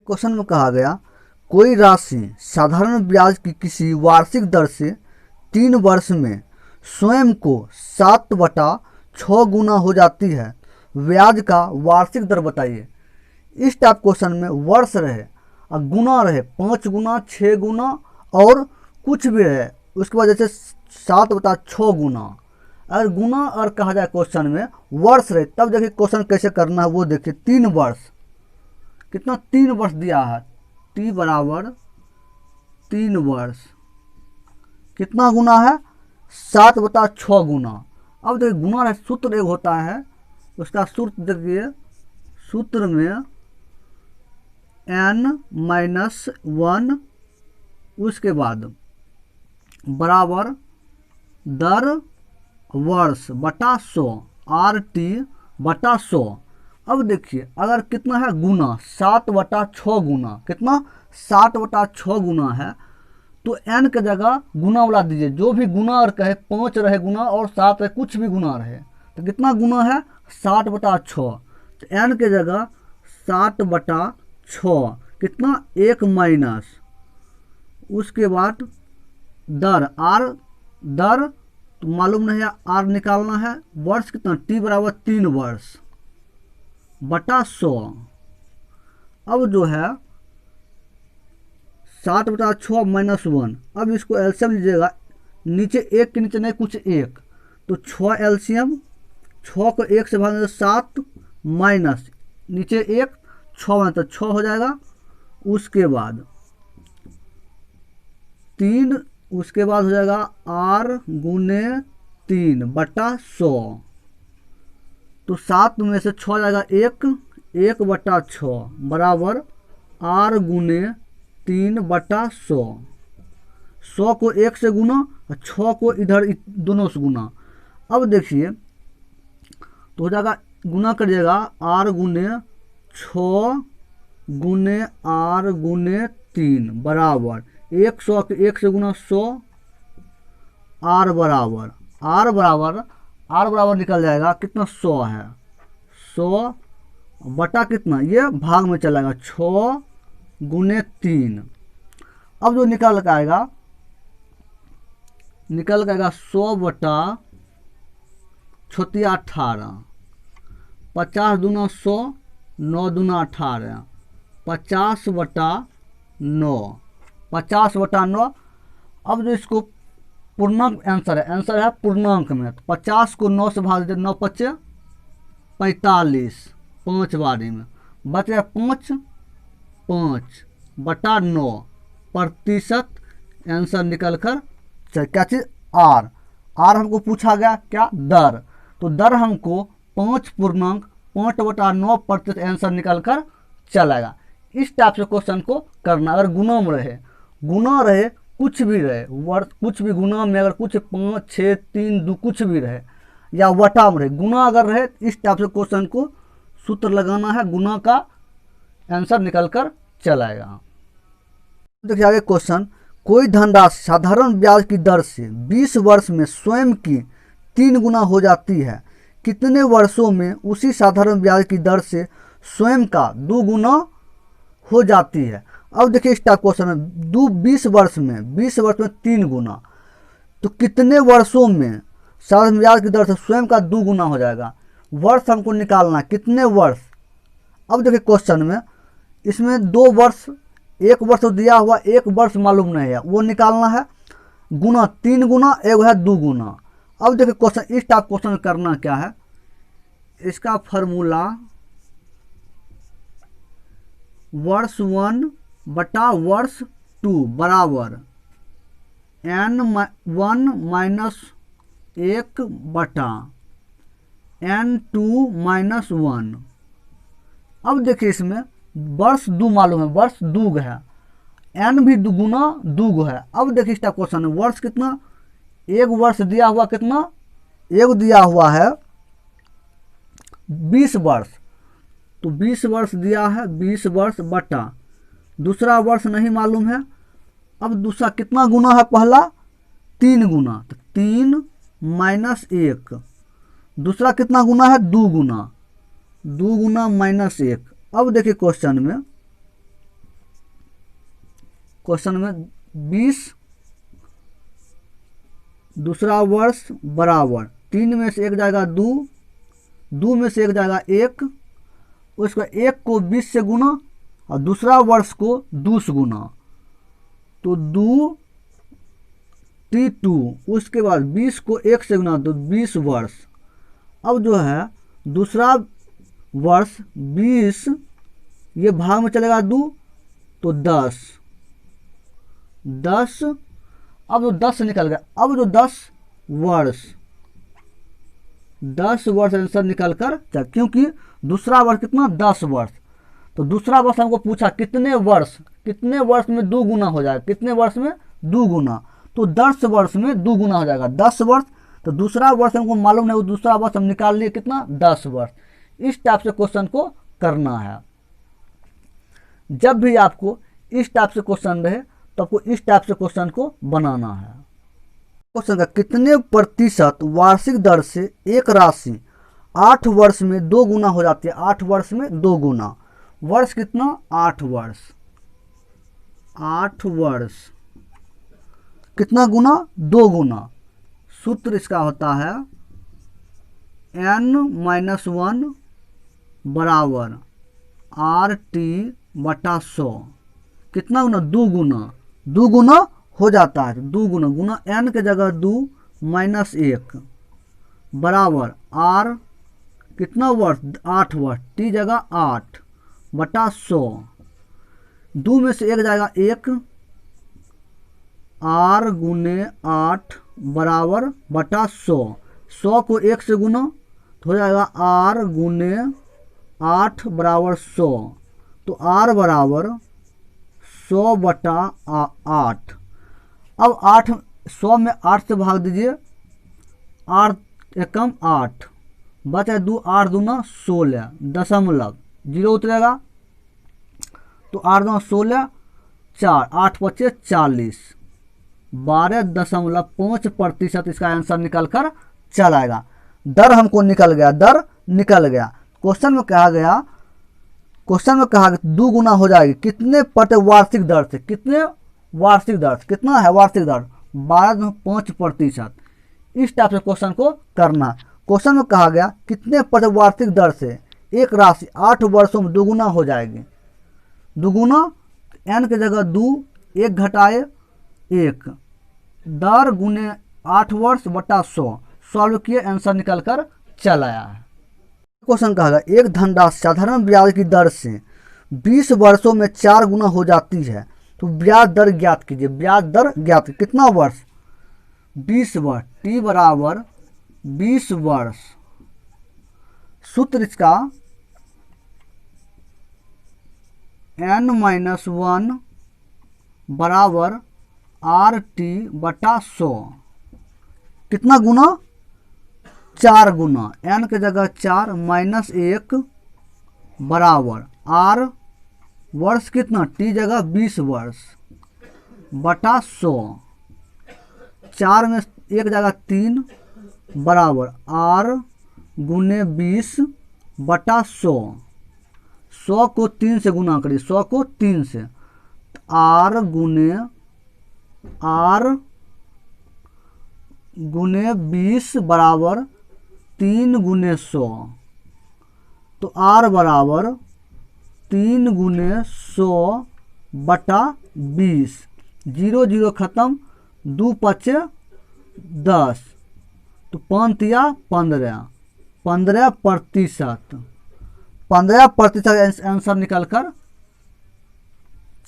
Question में कहा गया कोई राशि साधारण ब्याज की किसी वार्षिक दर से 3 वर्ष में स्वयं को 7/6 गुना हो जाती है, ब्याज का वार्षिक दर बताइए। इस टाइप क्वेश्चन में वर्ष रहे और गुना रहे 5 गुना, 6 गुना और कुछ भी रहे, उसके बाद जैसे 7/6 गुना। अगर गुना और कहा जाए क्वेश्चन में वर्ष रहे, तब देखिए क्वेश्चन कैसे करना है वो देखिए। 3 वर्ष, कितना 3 वर्ष दिया है, t बराबर 3 वर्ष, कितना गुना है 7/6 गुना। अब देखिए गुना है, सूत्र एक होता है, उसका सूत्र देखिए, सूत्र में n-1 उसके बाद बराबर दर वर्ष बटा 100 RT/100। अब देखिए अगर कितना है गुना 7/6 गुना, कितना 7/6 गुना है, तो n के जगह गुना वाला दीजिए। जो भी गुना और कहे 5 रहे गुना और 7 रहे, कुछ भी गुना रहे, तो कितना गुना है 7/6। तो n के जगह 7/6 कितना 1 माइनस, उसके बाद दर r, दर तो मालूम नहीं है, r निकालना है। वर्ष कितना t बराबर 3 वर्ष बटा 100। अब जो है 7/6 माइनस 1, अब इसको एलसीएम लीजिएगा, नीचे 1 के नीचे नहीं कुछ 1, तो 6 एलसीएम, 6 को 1 से भाग 7 माइनस नीचे 1, 6 में तो 6 हो जाएगा। उसके बाद 3, उसके बाद हो जाएगा r गुने 3/100, तो 7 में से 6 जाएगा 1/6 बराबर r गुने 3/100। 100 को 1 से गुना और 6 को इधर दोनों से गुना। अब देखिए तो हो जाएगा, गुना करिएगा r गुने 6 गुने r गुने 3 बराबर 100 के 1 से गुना 100, r बराबर निकल जाएगा कितना 100 है, 100 बटा कितना, ये भाग में चलाएगा 6 गुने 3। अब जो निकल के आएगा 100 बटा 18, 50 दूना 100, 9 दूना 18, 50/9, 50/9। अब जो इसको पूर्णांक आंसर है पूर्णांक में, तो 50 को 9 से भाग दीजिए, 9×5 = 45, 5 बारी में बच गया 5/9 प्रतिशत आंसर निकल कर। क्या चीज़ r हमको पूछा गया क्या, दर, तो दर हमको 5/9% आंसर निकल कर चलेगा। इस टाइप से क्वेश्चन को करना। अगर गुना में रहे, कुछ भी रहे, वर्ष कुछ भी गुना में, अगर कुछ 5, 6, 3, 2 कुछ भी रहे, या वटा में रहे, गुना अगर रहे, इस टाइप से क्वेश्चन को सूत्र लगाना है, गुना का आंसर निकल कर चलाएगा। देखिए आगे क्वेश्चन, कोई धनराशि साधारण ब्याज की दर से 20 वर्ष में स्वयं की 3 गुना हो जाती है, कितने वर्षों में उसी साधारण ब्याज की दर से स्वयं का 2 गुना हो जाती है। अब देखिए इस टाइप क्वेश्चन में 20 वर्ष में 3 गुना, तो कितने वर्षों में साधारण ब्याज की दर से स्वयं का 2 गुना हो जाएगा। वर्ष हमको निकालना, कितने वर्ष। अब देखिए क्वेश्चन में इसमें 2 वर्ष, 1 वर्ष तो दिया हुआ, 1 वर्ष मालूम नहीं है, वो निकालना है। गुना 3 गुना, एक है 2 गुना। अब देखिए क्वेश्चन, इस टाइप क्वेश्चन करना क्या है, इसका फॉर्मूला वर्ष 1 बटा वर्ष 2 बराबर n1 - 1 बटा n2 - 1। अब देखिए इसमें वर्ष 2 मालूम है, वर्ष 2 है, n भी 2 गुना 2 है। अब देखिए इसका क्वेश्चन है, वर्ष कितना, 1 वर्ष दिया हुआ, कितना 1 दिया हुआ है 20 वर्ष, तो 20 वर्ष दिया है, 20 वर्ष बटा दूसरा वर्ष नहीं मालूम है। अब दूसरा कितना गुना है, पहला 3 गुना, तो 3 - 1। दूसरा कितना गुना है, 2 गुना, 2 गुना -1। अब देखिए क्वेश्चन में क्वेश्चन में 20 दूसरा वर्ष बराबर 3 में से 1 जाएगा 2, 2 में से 1 जाएगा 1, उसका 1 को 20 से गुना और दूसरा वर्ष को 2 से गुना, तो 2 T2, उसके बाद 20 को 1 से गुना तो 20 वर्ष। अब जो है दूसरा वर्ष 20 ये भाग में चलेगा 2 तो 10, अब जो 10 निकल गया, अब जो 10 वर्ष आंसर निकल कर, क्योंकि दूसरा वर्ष कितना 10 वर्ष, तो दूसरा वर्ष हमको पूछा कितने वर्ष में 2 गुना हो जाएगा, कितने वर्ष में 2 गुना, तो 10 वर्ष में 2 गुना हो जाएगा 10 वर्ष, तो दूसरा वर्ष हमको मालूम नहीं, दूसरा वर्ष हम निकाल लिए कितना 10 वर्ष। इस टाइप से क्वेश्चन को करना है। जब भी आपको इस टाइप से क्वेश्चन रहे तो आपको इस टाइप से क्वेश्चन को बनाना है। क्वेश्चन का कितने प्रतिशत वार्षिक दर से एक राशि 8 वर्ष में 2 गुना हो जाती है, 8 वर्ष में 2 गुना, वर्ष कितना 8 वर्ष कितना गुना 2 गुना, सूत्र इसका होता है n-1 बराबर RT/100, कितना गुना 2 गुना हो जाता है, 2 गुना n के जगह 2 माइनस 1 बराबर r कितना वर्ष 8 वर्ष, t जगह 8/100, 2 में से 1 जाएगा 1, r गुने 8 बराबर बटा 100 को 1 से गुना तो हो जाएगा r गुने 8 बराबर 100, तो r बराबर 100/8। अब 100 में 8 से भाग दीजिए, 8 एकम 8 बचा 2, 8 दूना 16 दशमलव 0 उतरेगा, तो 8 दूना 16 4, 8 पचे 40, 12.5% इसका आंसर निकल कर चल आएगा। दर हमको निकल गया। क्वेश्चन में कहा गया 2 गुना हो जाएगी कितने वार्षिक दर से, कितने वार्षिक दर, कितना है वार्षिक दर 12.5%। इस टाइप से क्वेश्चन को करना। क्वेश्चन में कहा गया कितने वार्षिक दर से एक राशि 8 वर्षों में 2 गुना हो जाएगी, 2 गुना n के जगह 2, 1 घटाए 1, दर गुने 8 वर्ष बटा 100, सॉल्व किए आंसर निकल कर चल आया है। क्वेश्चन कहा गया एक धनराशि साधारण ब्याज की दर से 20 वर्षों में 4 गुना हो जाती है, तो ब्याज दर ज्ञात कीजिए। ब्याज दर ज्ञात कितना वर्ष 20 वर्ष, t बराबर 20 वर्ष, सूत्र इसका n-1 बराबर RT/100, कितना गुना 4 गुना, n के जगह 4 माइनस 1 बराबर r वर्ष कितना t जगह 20 वर्ष बटा 100, 4 में 1 जगह 3 बराबर r गुने 20 बटा 100, 100 को 3 से गुना करिए, 100 को 3 से, r गुने 20 बराबर 3 गुने 100, तो r बराबर 3 गुने 100 बटा 20, 0 0 खत्म, 2 पचे 10, तो 5 या 15% आंसर निकल कर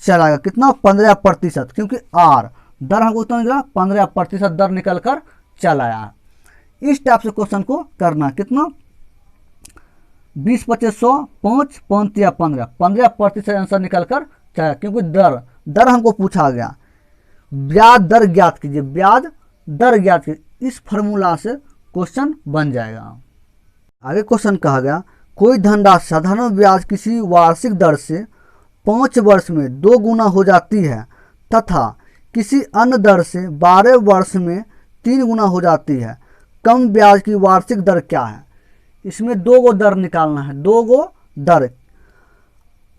चलाएगा। कितना 15%, क्योंकि r दर हमको कितना निकला 15% दर निकल कर चल आया। इस टाइप से क्वेश्चन को करना। कितना 20 पचे 100, 5 5 या 15% आंसर निकल कर चला, क्योंकि दर हमको पूछा गया। ब्याज दर ज्ञात कीजिए, ब्याज दर ज्ञात कीजिए, इस फॉर्मूला से क्वेश्चन बन जाएगा। आगे क्वेश्चन कहा गया कोई धनराशि साधारण ब्याज किसी वार्षिक दर से 5 वर्ष में 2 गुना हो जाती है तथा किसी अन्य दर से 12 वर्ष में 3 गुना हो जाती है, कम ब्याज की वार्षिक दर क्या है। इसमें 2 गो दर निकालना है, 2 गो दर।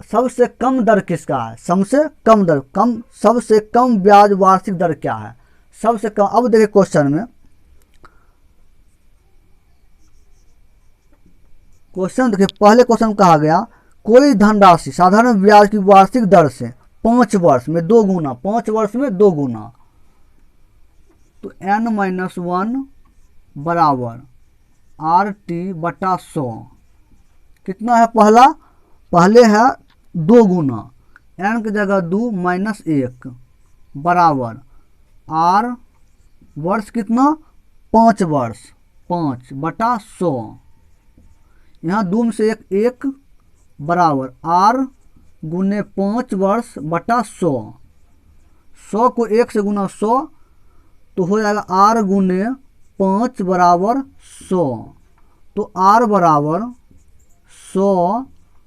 सबसे कम दर किसका है, सबसे कम दर, सबसे कम ब्याज वार्षिक दर क्या है, सबसे कम। अब देखिए क्वेश्चन में, देखिए पहले क्वेश्चन में कहा गया कोई धनराशि साधारण ब्याज की वार्षिक दर से 5 वर्ष में 2 गुना, 5 वर्ष में 2 गुना, तो n-1 बराबर RT/100 कितना है, पहले है 2 गुना, n की जगह 2 - 1 बराबर r वर्ष कितना 5 वर्ष, 5/100, यहाँ 2 में से 1 बराबर r गुने 5 वर्ष बटा 100, 100 को 1 से गुना 100 तो हो जाएगा r गुने 5 बराबर 100, तो r बराबर 100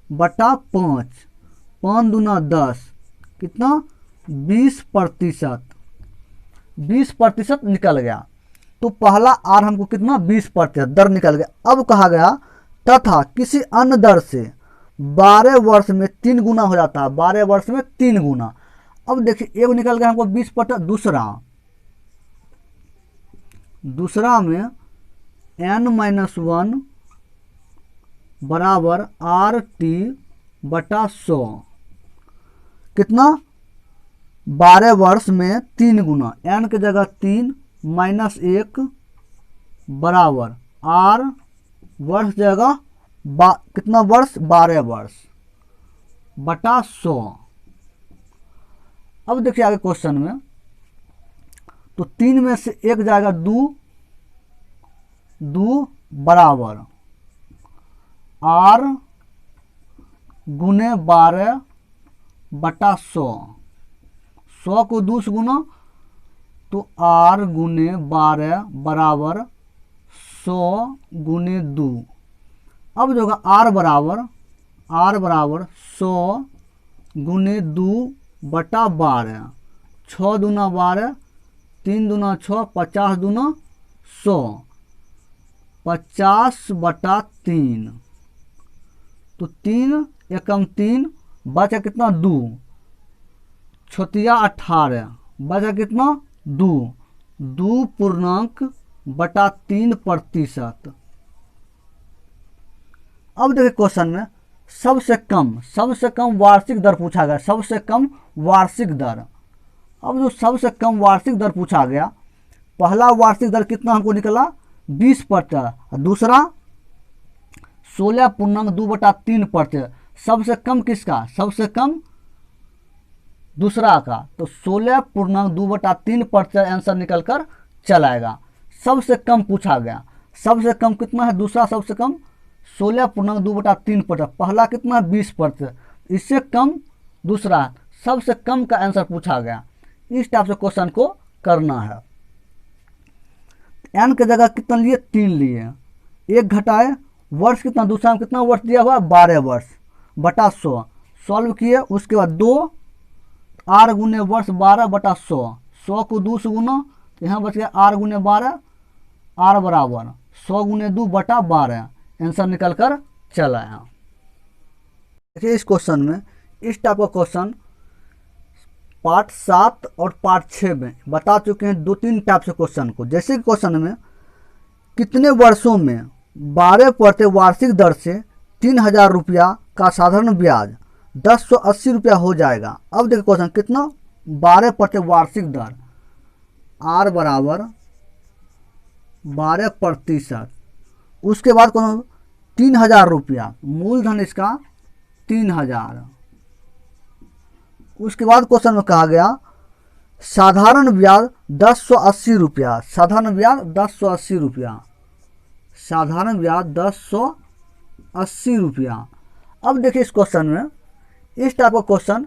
बटा 5, 5 दूना 10, कितना 20%, 20% निकल गया। तो पहला r हमको कितना 20% दर निकल गया। अब कहा गया तथा किसी अन्य दर से 12 वर्ष में 3 गुना हो जाता है, 12 वर्ष में 3 गुना। अब देखिए एक निकल गया हमको 20%, दूसरा में n-1 बराबर RT/100 कितना 12 वर्ष में 3 गुना, n की जगह 3 - 1 बराबर r वर्ष जगह कितना वर्ष 12 वर्ष बटा 100। अब देखिए आगे क्वेश्चन में, तो 3 में से 1 जाएगा 2 बराबर r गुने 12 बटा 100, 100 को 2 से गुना तो r गुने 12 बराबर 100 गुने 2। अब जो होगा r बराबर 100 गुने 2 बटा 12, 6 दूना 12, 3 दूना 6, 50 दूना 100, 50/3, तो 3 एकम 3 बचा कितना 2, छोतिया 18 बचा कितना 2 पूर्णांक बटा 3%। अब देखिए क्वेश्चन में सबसे कम वार्षिक दर पूछा गया, सबसे कम वार्षिक दर। अब जो सबसे कम वार्षिक दर पूछा गया, पहला वार्षिक दर कितना हमको निकला 20%, दूसरा 16.2/3%। सबसे कम किसका, सबसे कम दूसरा का, तो 16.2/3% आंसर निकल कर चलाएगा। सबसे कम पूछा गया, सबसे कम कितना है, दूसरा सबसे कम 16.2/3%, पहला कितना 20%, इससे कम दूसरा, सबसे कम का आंसर पूछा गया। इस टाइप से क्वेश्चन को करना है। n की जगह कितना लिए 3 लिए, 1 घटाए, वर्ष कितना, दूसरा में कितना वर्ष दिया हुआ 12 वर्ष बटा 100, सॉल्व किए, उसके बाद 2 r गुने वर्ष 12 बटा 100, 100 को 2 से गुना तो यहाँ बच गया r गुने 12, r बराबर 100 गुने 2 बटा 12, आंसर निकल कर चला है। देखिए इस क्वेश्चन में, इस टाइप का क्वेश्चन पार्ट 7 और पार्ट 6 में बता चुके हैं 2-3 टाइप से क्वेश्चन को। जैसे कि क्वेश्चन में कितने वर्षों में 12% वार्षिक दर से 3000 रुपया का साधारण ब्याज 1080 रुपया हो जाएगा। अब देखिए क्वेश्चन कितना 12% वार्षिक दर, r बराबर 12%, उसके बाद कौन 3000 रुपया, मूलधन इसका 3000। उसके बाद क्वेश्चन में कहा गया साधारण ब्याज 1080 रुपया, साधारण ब्याज 1080 रुपया, साधारण ब्याज 1080 रुपया। अब देखिए इस क्वेश्चन में, इस टाइप का क्वेश्चन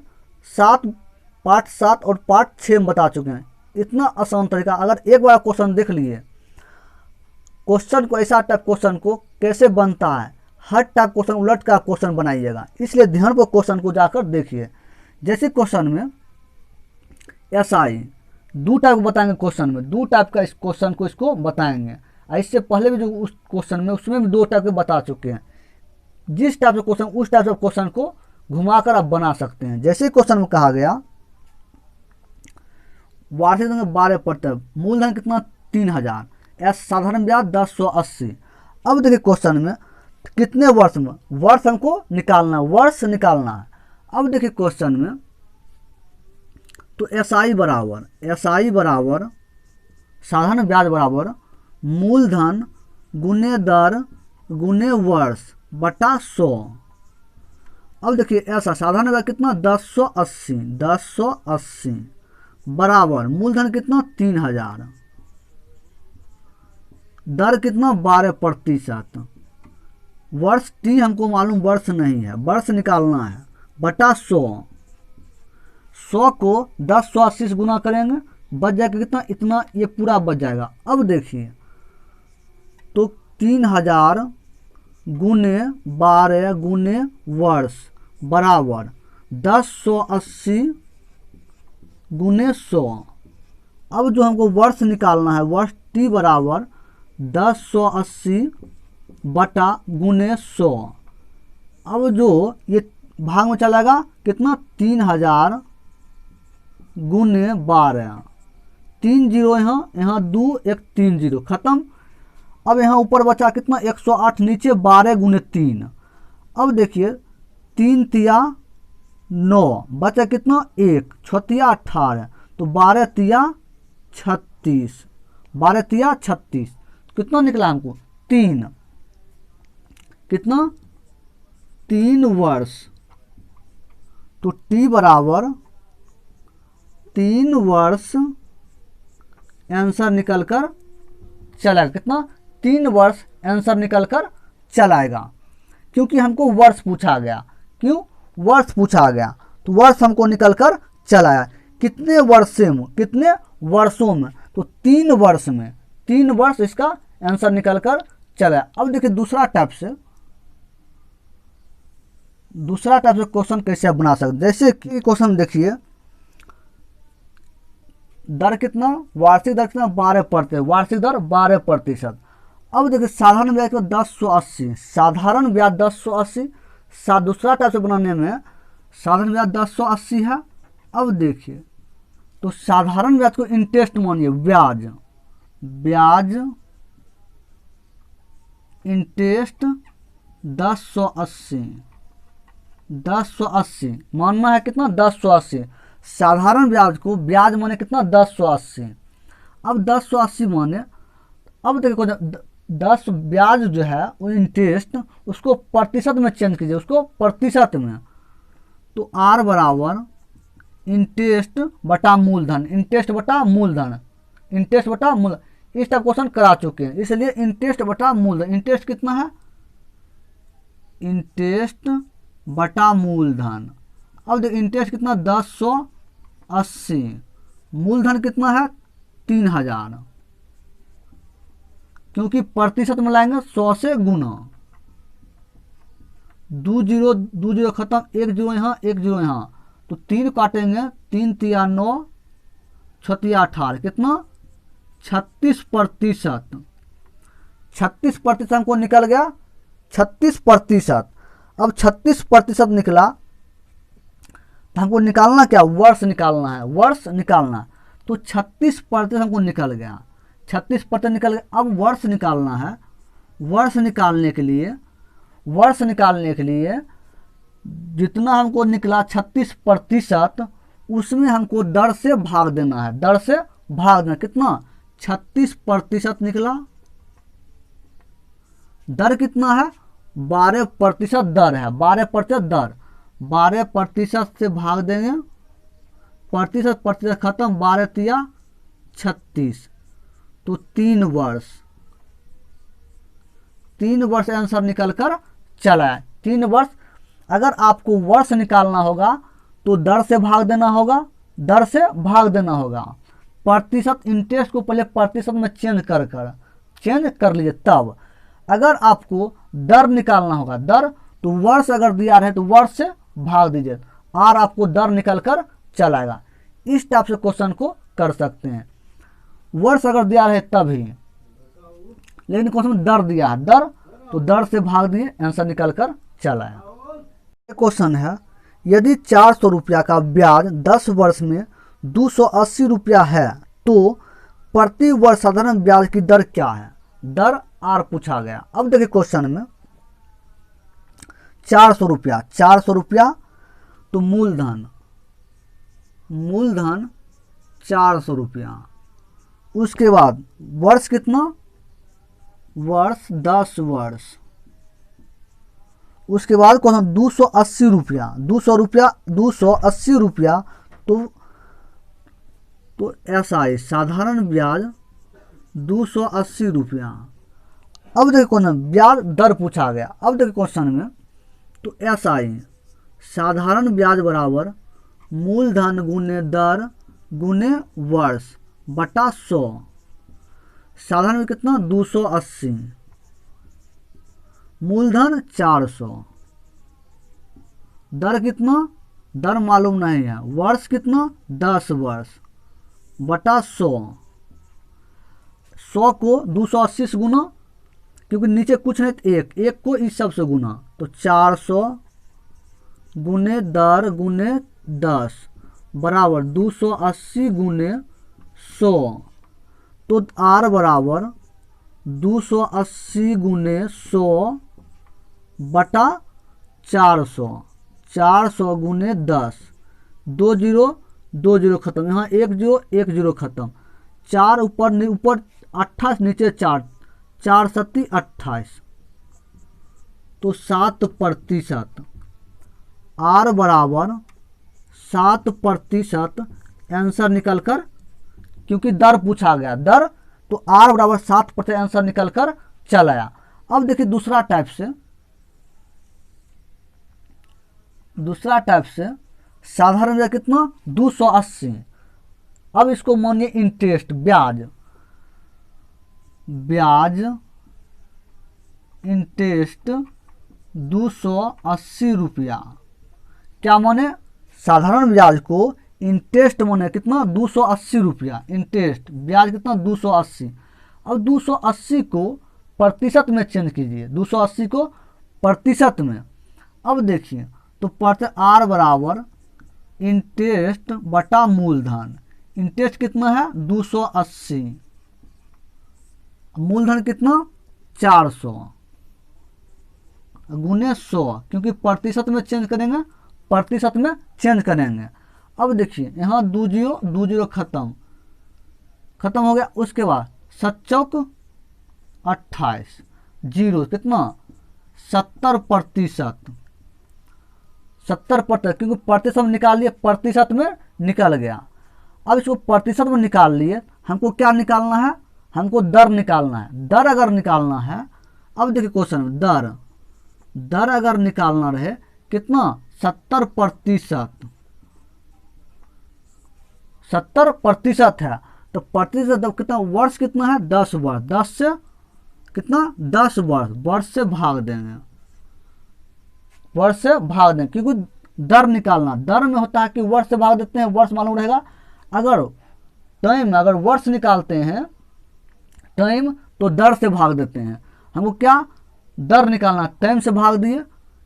पार्ट 7 और पार्ट 6 में बता चुके हैं। इतना आसान तरीका, अगर एक बार क्वेश्चन देख लिए, क्वेश्चन को ऐसा टाइप क्वेश्चन को कैसे बनता है, हर टाइप क्वेश्चन उलट का क्वेश्चन बनाइएगा, इसलिए ध्यान को क्वेश्चन को जाकर देखिए। जैसे क्वेश्चन में SI 2 टाइप बताएंगे, क्वेश्चन में 2 टाइप का इस क्वेश्चन को इसको बताएंगे। इससे पहले भी जो उस क्वेश्चन में, उसमें भी 2 टाइप के बता चुके हैं। जिस टाइप से क्वेश्चन, उस टाइप से क्वेश्चन को घुमाकर आप बना सकते हैं। जैसे क्वेश्चन में कहा गया वार्षिक धन 12%, मूलधन कितना 3000, या साधारण ब्याज 1080। अब देखिए क्वेश्चन में कितने वर्ष में, वर्ष हमको निकालना, वर्ष निकालना है। अब देखिए क्वेश्चन में तो SI बराबर साधारण ब्याज बराबर मूलधन गुने दर गुने वर्ष बटा 100। अब देखिए ऐसा साधारण ब्याज कितना 1080 बराबर मूलधन कितना 3000, दर कितना 12%, वर्ष टी हमको मालूम वर्ष नहीं है, वर्ष निकालना है, बटा 100 को 1080 से गुना करेंगे, बच जाएगा कितना, इतना, ये पूरा बच जाएगा। अब देखिए तो 3000 गुने 12 गुने वर्ष बराबर 1080 गुने 100। अब जो हमको वर्ष निकालना है, वर्ष टी बराबर 1080 बटा गुने 100। अब जो ये भाग में चलेगा कितना 3000 गुने 12, 3 जीरो यहाँ 2 1 3 जीरो खत्म। अब यहाँ ऊपर बचा कितना 108, नीचे 12 गुने 3। अब देखिए 3 तिया 9, बचा कितना 1, 6 तिया 18, तो 12 तिया 36, 12 तिया 36, कितना निकला हमको 3, कितना 3 वर्ष। तो टी बराबर 3 वर्ष आंसर निकल कर चलेगा, कितना 3 वर्ष आंसर निकल कर चलाएगा, क्योंकि हमको वर्ष पूछा गया। क्यों वर्ष पूछा गया, तो वर्ष हमको निकल कर चलाया। कितने वर्षों में, कितने वर्षों में, तो 3 वर्ष में, 3 वर्ष इसका आंसर निकल कर चला। अब देखिए दूसरा टाइप से क्वेश्चन कैसे बना सकते। जैसे कि क्वेश्चन देखिए दर कितना, वार्षिक दर कितना 12%, वार्षिक दर 12%। अब देखिए साधारण ब्याज को 1080, साधारण ब्याज 1080, दूसरा टाइप से बनाने में साधारण ब्याज 1080 है। अब देखिए तो साधारण ब्याज को इंटरेस्ट मानिए, ब्याज इंटरेस्ट 1080 मानना है, कितना 1080। साधारण ब्याज को ब्याज माने कितना 1080। अब 1080 माने, अब देखो 10 ब्याज जो है वो इंटरेस्ट, उसको प्रतिशत में चेंज कीजिए, उसको प्रतिशत में। तो R बराबर इंटरेस्ट बटा मूलधन, इंटरेस्ट बटा मूलधन, इंटरेस्ट बटा मूलधन। इस टाइप क्वेश्चन करा चुके हैं, इसलिए इंटरेस्ट बटा मूलधन। इंटरेस्ट कितना है, इंटरेस्ट बटा मूलधन। अब देखिए इंटरेस्ट कितना 1080, मूलधन कितना है 3000, क्योंकि प्रतिशत में लाएंगे 100 से गुना। 2 जीरो खत्म, 1 जीरो यहाँ 1 जीरो यहाँ, तो 3 काटेंगे, 3 तिया 9, 6 तिया 18, कितना 36%। 36% हमको निकल गया, 36%। अब 36% निकला तो हमको निकालना क्या, वर्ष निकालना है, वर्ष निकालना। तो 36% हमको निकल गया, 36% निकल गया। अब वर्ष निकालना है, वर्ष निकालने के लिए जितना हमको निकला 36%, उसमें हमको दर से भाग देना है, दर से भाग देना। कितना 36% निकला, दर कितना है 12% दर है, 12% दर, 12% से भाग देंगे, प्रतिशत खत्म, 12 तिया 36, तो 3 वर्ष आंसर निकल कर चला है। 3 वर्ष। अगर आपको वर्ष निकालना होगा तो दर से भाग देना होगा, दर से भाग देना होगा। प्रतिशत, इंटरेस्ट को पहले प्रतिशत में चेंज कर लीजिए। तब अगर आपको दर निकालना होगा, दर, तो वर्ष अगर दिया रहे तो वर्ष से भाग दीजिए, और आपको दर निकल कर चलाएगा। इस टाइप से क्वेश्चन को कर सकते हैं। वर्ष अगर दिया रहे तभी, लेकिन क्वेश्चन में दर दिया है, दर, तो दर से भाग दिए, आंसर निकल कर चला है। क्वेश्चन है यदि 400 रुपया का ब्याज 10 वर्ष में 280 रुपया है तो प्रति वर्ष साधारण ब्याज की दर क्या है? दर आर पूछा गया। अब देखिए क्वेश्चन में 400 रुपया तो मूलधन 400 रुपया, उसके बाद वर्ष कितना? वर्ष 10 वर्ष, उसके बाद कौन 280 रुपया तो SI साधारण ब्याज 280 रुपया। अब देखिए कौन ब्याज दर पूछा गया। अब देखिए क्वेश्चन में तो SI साधारण ब्याज बराबर मूलधन गुने दर गुने वर्ष बटा 100। साधारण में कितना? 280, मूलधन 400, दर कितना? दर मालूम नहीं है, वर्ष कितना? 10 वर्ष बटा 100। 100 को 280 से गुना, क्योंकि नीचे कुछ नहीं तो एक को इस सब से गुना, तो 400 गुने दर गुने 10 बराबर 280 गुने 100। तो R बराबर 280 गुने 100 बटा 400, 400 गुने 10, 2 जीरो खत्म, यहाँ 1 जीरो खत्म, 4 ऊपर 28 नीचे 4, 4 सत्ती 28, तो 7%। R बराबर 7% आंसर निकल कर, क्योंकि दर पूछा गया दर, तो R बराबर 7% आंसर निकल कर चल आया। अब देखिए दूसरा टाइप से साधारण ब्याज कितना? 280। अब इसको मानिए इंटरेस्ट ब्याज इंटरेस्ट 280 रुपया। क्या माने? साधारण ब्याज को इंटरेस्ट माने कितना? 280 रुपया। इंटरेस्ट ब्याज कितना? 280। अब 280 को प्रतिशत में चेंज कीजिए, 280 को प्रतिशत में। अब देखिए तो R बराबर इंटरेस्ट बटा मूलधन। इंटरेस्ट कितना है? 280, मूलधन कितना? 400 गुने 100, क्योंकि प्रतिशत में चेंज करेंगे, अब देखिए यहाँ 2 जीरो खत्म हो गया। उसके बाद 7 28 जीरो कितना? 70%, क्योंकि प्रतिशत में निकाल लिए, प्रतिशत में निकल गया। अब इसको प्रतिशत में निकाल लिए, हमको क्या निकालना है? हमको दर निकालना है। दर अगर निकालना है, अब देखिए क्वेश्चन में दर अगर निकालना रहे कितना? 70% है, तो प्रतिशत कितना? वर्ष कितना है? 10 वर्ष, 10 से कितना? 10 वर्ष से भाग देंगे, क्योंकि दर निकालना, दर में होता है कि वर्ष से भाग देते हैं, वर्ष मालूम रहेगा। अगर वर्ष निकालते हैं टाइम, तो दर से भाग देते हैं। हमको क्या दर निकालना? टाइम से भाग दिए,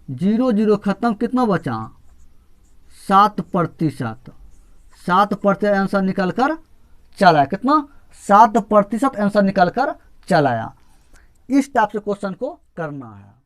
0 जीरो खत्म, कितना बचा? 7%। 7% आंसर निकल कर चला। कितना? 7% आंसर निकल कर चलाया। इस टाइप से क्वेश्चन को करना है।